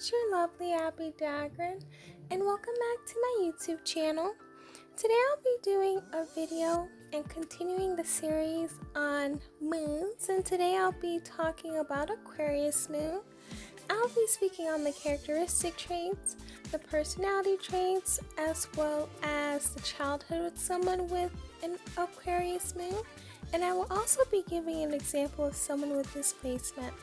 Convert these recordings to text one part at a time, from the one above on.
it's your lovely Abbie Dagrin, and welcome back to my YouTube channel. Today I'll be doing a video and continuing the series on moons, and today I'll be talking about Aquarius Moon. I'll be speaking on the characteristic traits, the personality traits, as well as the childhood with someone with an Aquarius Moon, and I will also be giving an example of someone with this placement.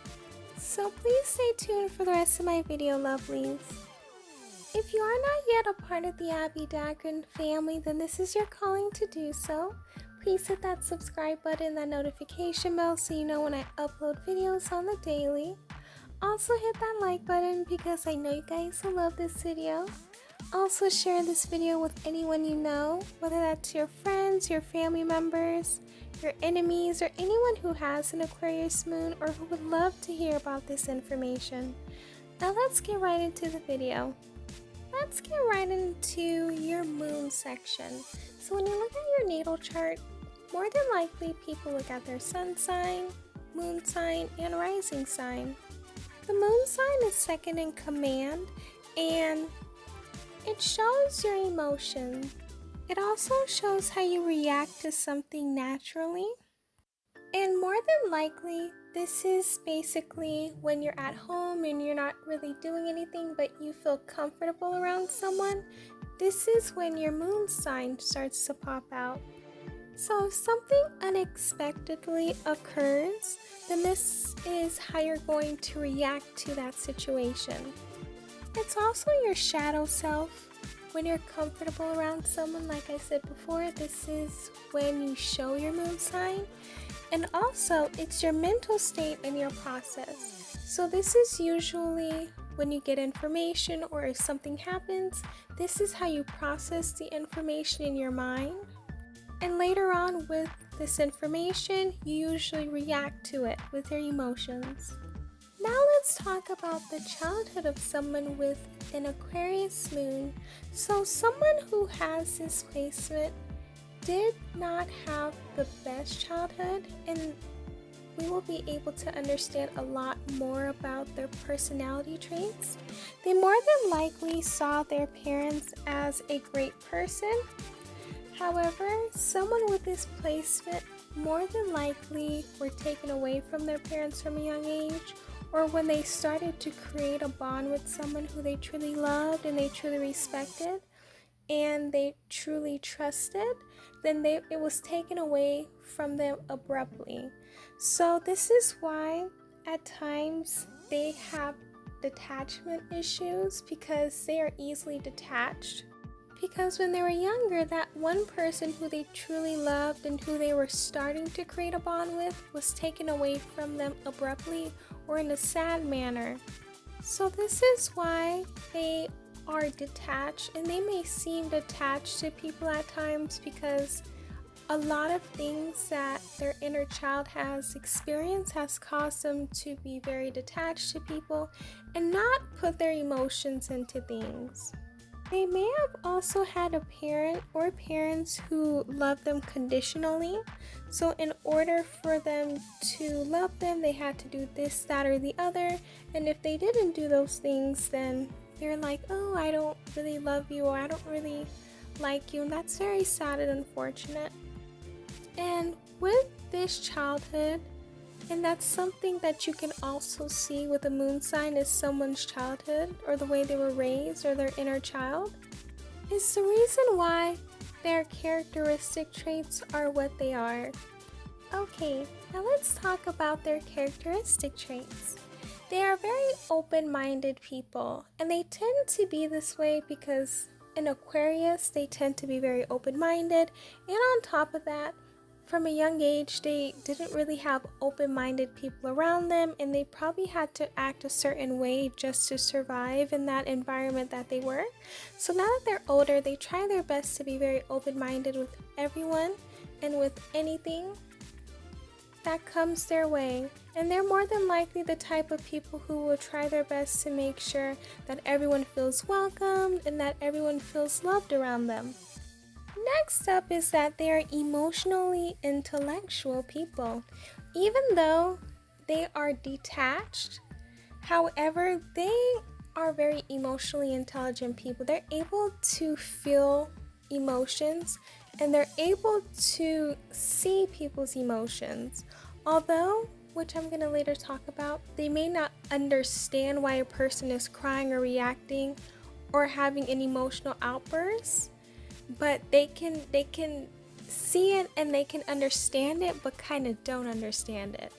So please stay tuned for the rest of my video, lovelies. If you are not yet a part of the Abbie Dagrin family, then this is your calling to do so. Please hit that subscribe button, that notification bell, so you know when I upload videos on the daily. Also hit that like button because I know you guys will love this video. Also share this video with anyone you know, whether that's your friends, your family members, your enemies, or anyone who has an Aquarius moon or who would love to hear about this information. Now let's get right into the video. Let's get right into your moon section. So when you look at your natal chart, more than likely people look at their sun sign, moon sign, and rising sign. The moon sign is second in command, and it shows your emotions. It also shows how you react to something naturally. And more than likely, this is basically when you're at home and you're not really doing anything but you feel comfortable around someone. This is when your moon sign starts to pop out. So if something unexpectedly occurs, then this is how you're going to react to that situation. It's also your shadow self. When you're comfortable around someone, like I said before, this is when you show your moon sign. And also, it's your mental state and your process. So this is usually when you get information or if something happens, this is how you process the information in your mind. And later on with this information, you usually react to it with your emotions. Now let's talk about the childhood of someone with an Aquarius moon. So someone who has this placement did not have the best childhood, and we will be able to understand a lot more about their personality traits. They more than likely saw their parents as a great person. However, someone with this placement more than likely were taken away from their parents from a young age, or when they started to create a bond with someone who they truly loved and they truly respected and they truly trusted, then it was taken away from them abruptly. So this is why at times they have detachment issues, because they are easily detached. Because when they were younger, that one person who they truly loved and who they were starting to create a bond with was taken away from them abruptly or in a sad manner. So this is why they are detached, and they may seem detached to people at times because a lot of things that their inner child has experienced has caused them to be very detached to people and not put their emotions into things. They may have also had a parent or parents who loved them conditionally. So in order for them to love them, they had to do this, that, or the other. And if they didn't do those things, then they're like, oh, I don't really love you, or I don't really like you. And that's very sad and unfortunate. And with this childhood, and that's something that you can also see with a moon sign, is someone's childhood or the way they were raised or their inner child, is the reason why their characteristic traits are what they are. Okay, now let's talk about their characteristic traits. They are very open-minded people, and they tend to be this way because in Aquarius, they tend to be very open-minded, and on top of that, from a young age, they didn't really have open-minded people around them, and they probably had to act a certain way just to survive in that environment that they were. So now that they're older, they try their best to be very open-minded with everyone and with anything that comes their way. And they're more than likely the type of people who will try their best to make sure that everyone feels welcomed and that everyone feels loved around them. Next up is that they are emotionally intellectual people. Even though they are detached, however, they are very emotionally intelligent people. They're able to feel emotions and they're able to see people's emotions. Although, which I'm going to later talk about, they may not understand why a person is crying or reacting or having an emotional outburst, but they can see it and they can understand it, but kind of don't understand it.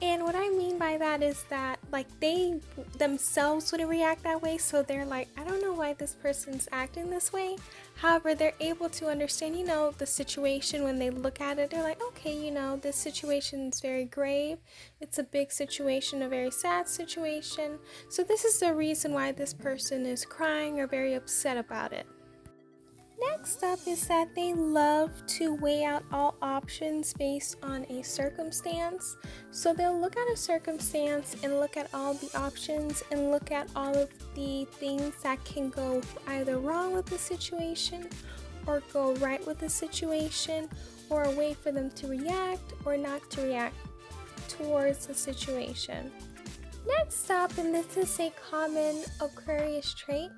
And what I mean by that is that, like, they themselves wouldn't react that way, so they're like, I don't know why this person's acting this way. However, they're able to understand, the situation. When they look at it, they're like, okay, this situation is very grave. It's a big situation, a very sad situation. So this is the reason why this person is crying or very upset about it. Next up is that they love to weigh out all options based on a circumstance. So they'll look at a circumstance and look at all the options and look at all of the things that can go either wrong with the situation or go right with the situation, or a way for them to react or not to react towards the situation. Next up, and this is a common Aquarius trait,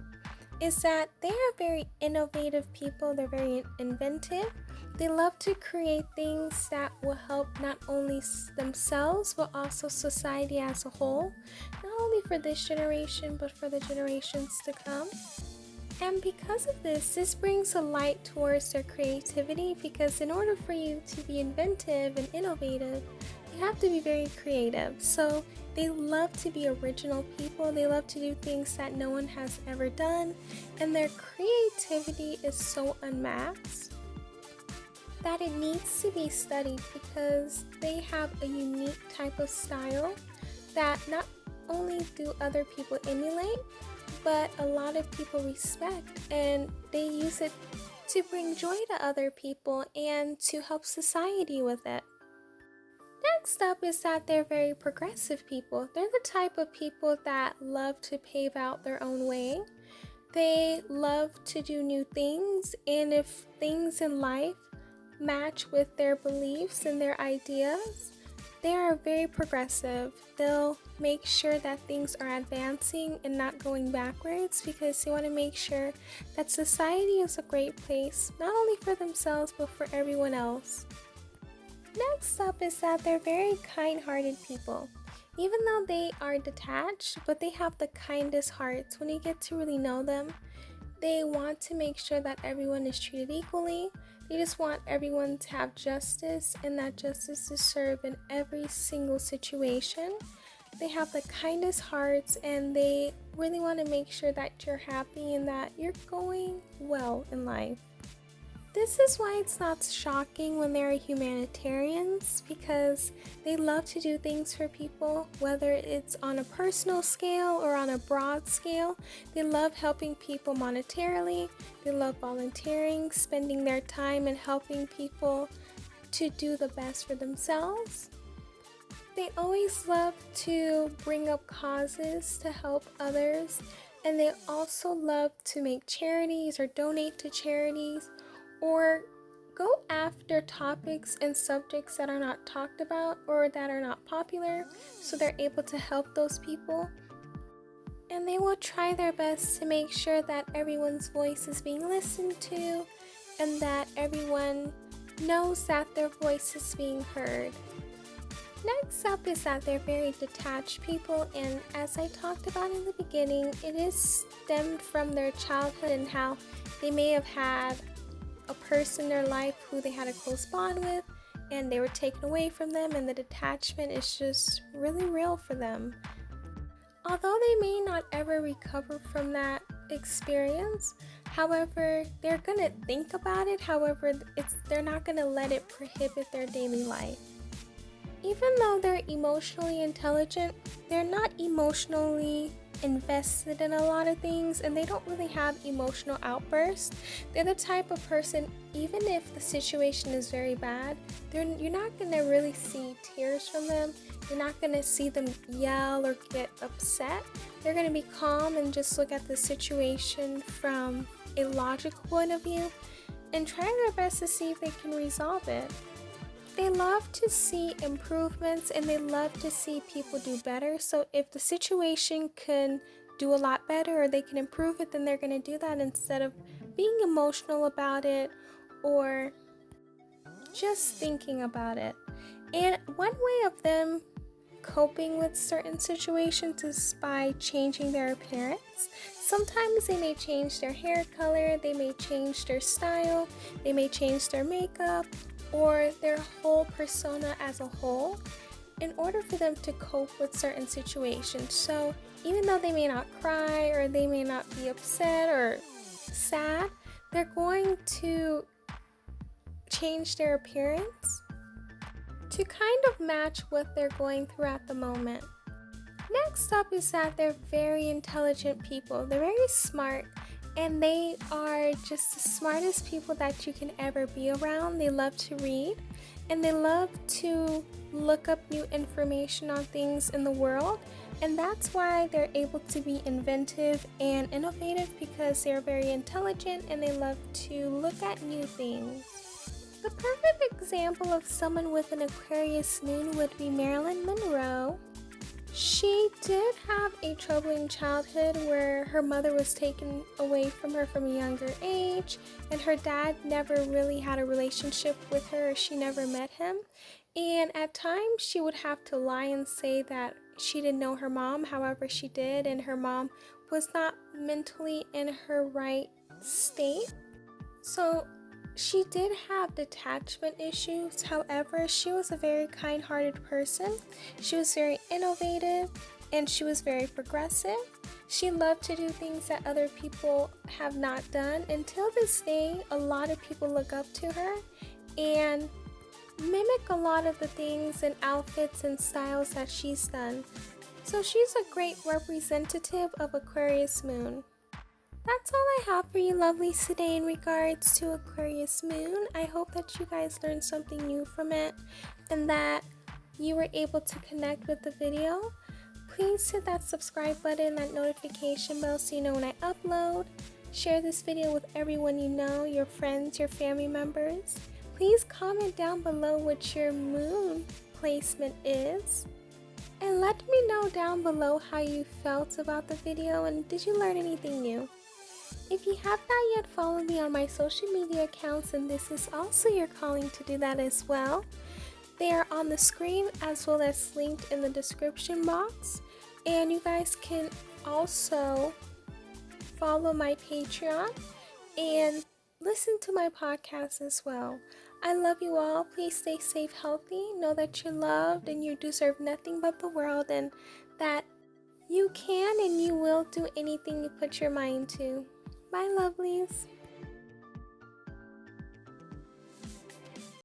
is that they are very innovative people. They're very inventive. They love to create things that will help not only themselves but also society as a whole, not only for this generation but for the generations to come. And because of this brings a light towards their creativity, because in order for you to be inventive and innovative, you have to be very creative. So they love to be original people. They love to do things that no one has ever done, and their creativity is so unmatched that it needs to be studied, because they have a unique type of style that not only do other people emulate, but a lot of people respect, and they use it to bring joy to other people and to help society with it. Next up is that they're very progressive people. They're the type of people that love to pave out their own way. They love to do new things, and if things in life match with their beliefs and their ideas, they are very progressive. They'll make sure that things are advancing and not going backwards, because they want to make sure that society is a great place, not only for themselves but for everyone else. Next up is that they're very kind-hearted people. Even though they are detached, but they have the kindest hearts. When you get to really know them, they want to make sure that everyone is treated equally. They just want everyone to have justice, and that justice is served in every single situation. They have the kindest hearts, and they really want to make sure that you're happy and that you're going well in life. This is why it's not shocking when they're humanitarians, because they love to do things for people, whether it's on a personal scale or on a broad scale. They love helping people monetarily. They love volunteering, spending their time and helping people to do the best for themselves. They always love to bring up causes to help others, and they also love to make charities or donate to charities, or go after topics and subjects that are not talked about or that are not popular, so they're able to help those people. And they will try their best to make sure that everyone's voice is being listened to and that everyone knows that their voice is being heard. Next up is that they're very detached people, and as I talked about in the beginning, it is stemmed from their childhood and how they may have had a person in their life who they had a close bond with, and they were taken away from them, and the detachment is just really real for them. Although they may not ever recover from that experience, however, they're gonna think about it. However, they're not gonna let it prohibit their daily life. Even though they're emotionally intelligent, they're not emotionally invested in a lot of things, and they don't really have emotional outbursts. They're the type of person, even if the situation is very bad, you're not going to really see tears from them. You're not going to see them yell or get upset. They're going to be calm and just look at the situation from a logical point of view and try their best to see if they can resolve it. They love to see improvements, and they love to see people do better. So if the situation can do a lot better or they can improve it, then they're going to do that instead of being emotional about it or just thinking about it. And one way of them coping with certain situations is by changing their appearance. Sometimes they may change their hair color, they may change their style, they may change their makeup or their whole persona as a whole in order for them to cope with certain situations. So even though they may not cry or they may not be upset or sad, they're going to change their appearance to kind of match what they're going through at the moment. Next up is that they're very intelligent people. They're very smart and they are just the smartest people that you can ever be around. They love to read and they love to look up new information on things in the world, and that's why they're able to be inventive and innovative, because they're very intelligent and they love to look at new things. The perfect example of someone with an Aquarius moon would be Marilyn Monroe. She did have a troubling childhood where her mother was taken away from her from a younger age, and her dad never really had a relationship with her, or she never met him. And at times she would have to lie and say that she didn't know her mom, however she did, and her mom was not mentally in her right state. So she did have detachment issues. However, she was a very kind-hearted person. She was very innovative and she was very progressive. She loved to do things that other people have not done. Until this day, a lot of people look up to her and mimic a lot of the things and outfits and styles that she's done. So she's a great representative of Aquarius Moon. That's all I have for you lovelies today in regards to Aquarius Moon. I hope that you guys learned something new from it and that you were able to connect with the video. Please hit that subscribe button, that notification bell, so you know when I upload. Share this video with everyone you know, your friends, your family members. Please comment down below what your moon placement is. And let me know down below how you felt about the video and did you learn anything new? If you have not yet followed me on my social media accounts, and this is also your calling to do that as well, they are on the screen as well as linked in the description box. And you guys can also follow my Patreon and listen to my podcast as well. I love you all. Please stay safe, healthy. Know that you're loved and you deserve nothing but the world, and that you can and you will do anything you put your mind to. Bye, lovelies.